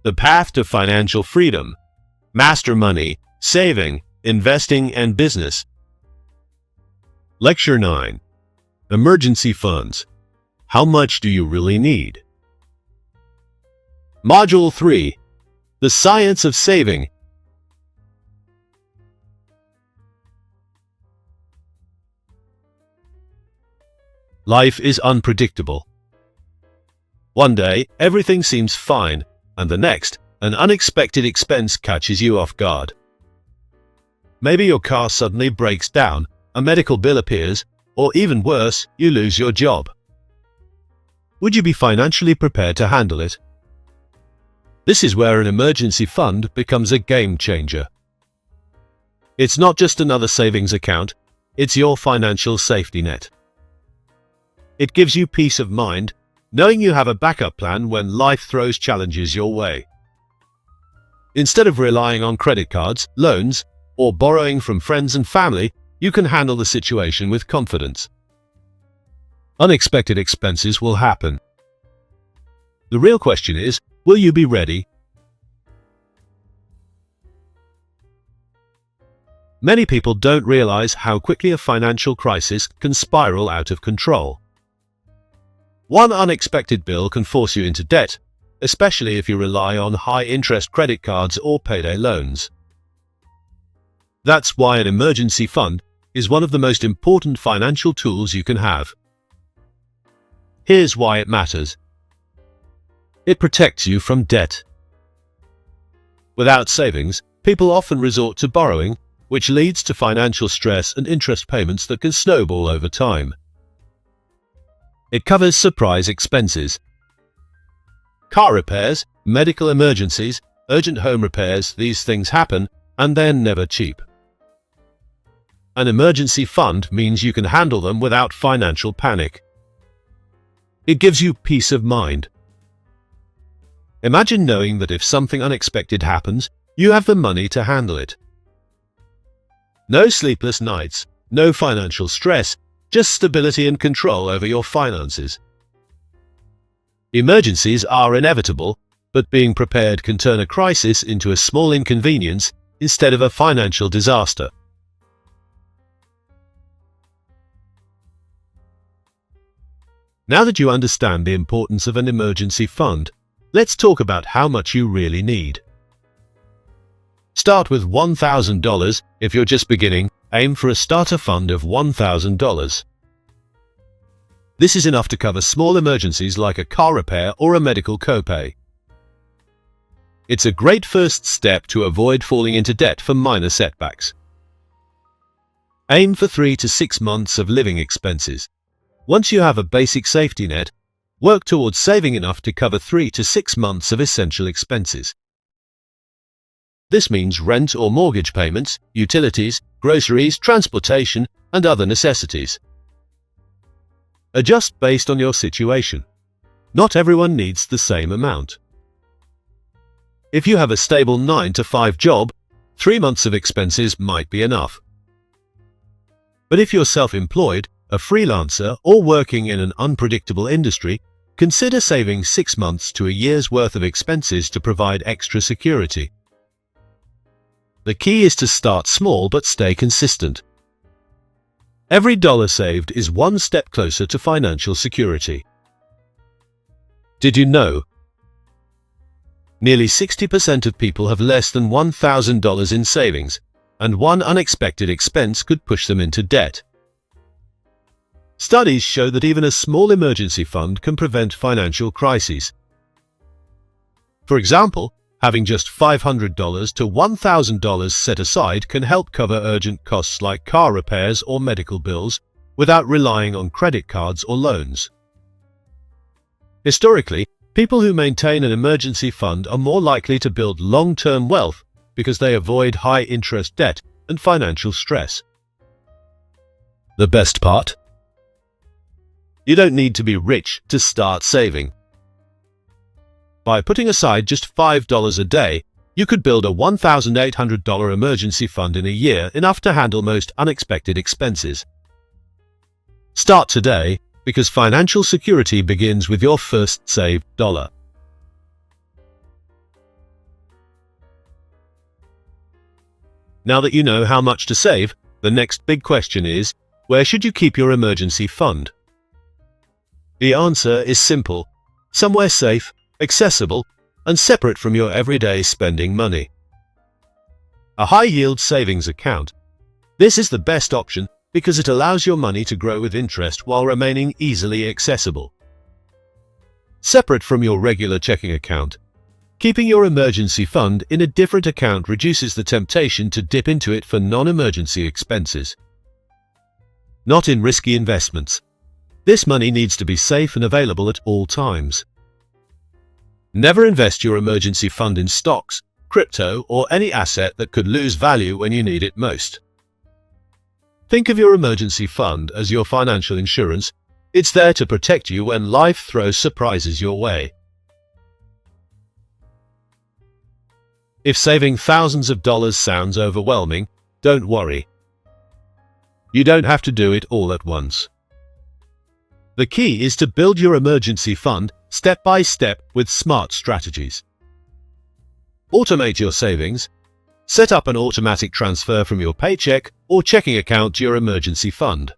The Path to Financial Freedom. Master Money, Saving, Investing, and Business. Lecture 9. Emergency Funds. How much do you really need? Module 3. The Science of Saving. Life is unpredictable. One day, everything seems fine, and the next, an unexpected expense catches you off guard. Maybe your car suddenly breaks down, a medical bill appears, or even worse, you lose your job. Would you be financially prepared to handle it? This is where an emergency fund becomes a game changer. It's not just another savings account, it's your financial safety net. It gives you peace of mind, knowing you have a backup plan when life throws challenges your way. Instead of relying on credit cards, loans, or borrowing from friends and family, you can handle the situation with confidence. Unexpected expenses will happen. The real question is, will you be ready? Many people don't realize how quickly a financial crisis can spiral out of control. One unexpected bill can force you into debt, especially if you rely on high-interest credit cards or payday loans. That's why an emergency fund is one of the most important financial tools you can have. Here's why it matters. It protects you from debt. Without savings, people often resort to borrowing, which leads to financial stress and interest payments that can snowball over time. It covers surprise expenses. Car repairs, medical emergencies, urgent home repairs, these things happen, and they're never cheap. An emergency fund means you can handle them without financial panic. It gives you peace of mind. Imagine knowing that if something unexpected happens, you have the money to handle it. No sleepless nights, no financial stress, just stability and control over your finances. Emergencies are inevitable, but being prepared can turn a crisis into a small inconvenience instead of a financial disaster. Now that you understand the importance of an emergency fund, let's talk about how much you really need. Start with $1,000 if you're just beginning. Aim for a starter fund of $1,000. This is enough to cover small emergencies like a car repair or a medical copay. It's a great first step to avoid falling into debt for minor setbacks. Aim for 3 to 6 months of living expenses. Once you have a basic safety net, work towards saving enough to cover 3 to 6 months of essential expenses. This means rent or mortgage payments, utilities, groceries, transportation, and other necessities. Adjust based on your situation. Not everyone needs the same amount. If you have a stable 9-to-5 job, 3 months of expenses might be enough. But if you're self-employed, a freelancer, or working in an unpredictable industry, consider saving 6 months to a year's worth of expenses to provide extra security. The key is to start small but stay consistent. Every dollar saved is one step closer to financial security. Did you know? Nearly 60% of people have less than $1,000 in savings, and one unexpected expense could push them into debt. Studies show that even a small emergency fund can prevent financial crises. For example, having just $500 to $1,000 set aside can help cover urgent costs like car repairs or medical bills without relying on credit cards or loans. Historically, people who maintain an emergency fund are more likely to build long-term wealth because they avoid high-interest debt and financial stress. The best part? You don't need to be rich to start saving. By putting aside just $5 a day, you could build a $1,800 emergency fund in a year, enough to handle most unexpected expenses. Start today, because financial security begins with your first saved dollar. Now that you know how much to save, the next big question is, where should you keep your emergency fund? The answer is simple: somewhere safe, accessible, and separate from your everyday spending money. A high-yield savings account. This is the best option because it allows your money to grow with interest while remaining easily accessible. Separate from your regular checking account. Keeping your emergency fund in a different account reduces the temptation to dip into it for non-emergency expenses. Not in risky investments. This money needs to be safe and available at all times. Never invest your emergency fund in stocks, crypto, or any asset that could lose value when you need it most. Think of your emergency fund as your financial insurance. It's there to protect you when life throws surprises your way. If saving thousands of dollars sounds overwhelming, don't worry. You don't have to do it all at once. The key is to build your emergency fund step by step with smart strategies. Automate your savings. Set up an automatic transfer from your paycheck or checking account to your emergency fund.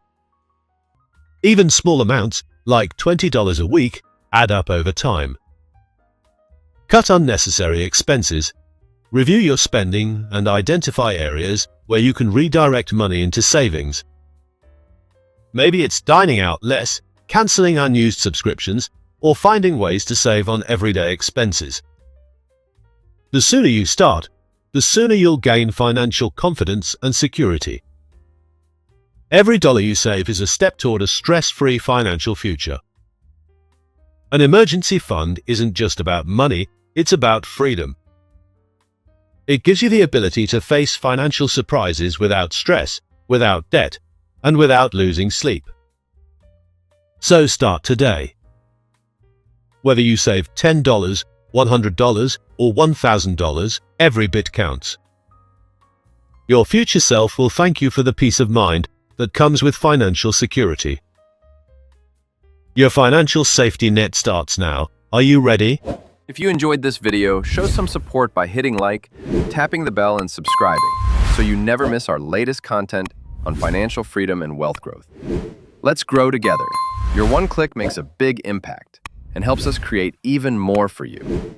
Even small amounts, like $20 a week, add up over time. Cut unnecessary expenses. Review your spending and identify areas where you can redirect money into savings. Maybe it's dining out less, canceling unused subscriptions, or finding ways to save on everyday expenses. The sooner you start, the sooner you'll gain financial confidence and security. Every dollar you save is a step toward a stress-free financial future. An emergency fund isn't just about money, it's about freedom. It gives you the ability to face financial surprises without stress, without debt, and without losing sleep. So start today. Whether you save $10, $100, or $1,000, every bit counts. Your future self will thank you for the peace of mind that comes with financial security. Your financial safety net starts now. Are you ready? If you enjoyed this video, show some support by hitting like, tapping the bell, and subscribing so you never miss our latest content on financial freedom and wealth growth. Let's grow together. Your one click makes a big impact and helps us create even more for you.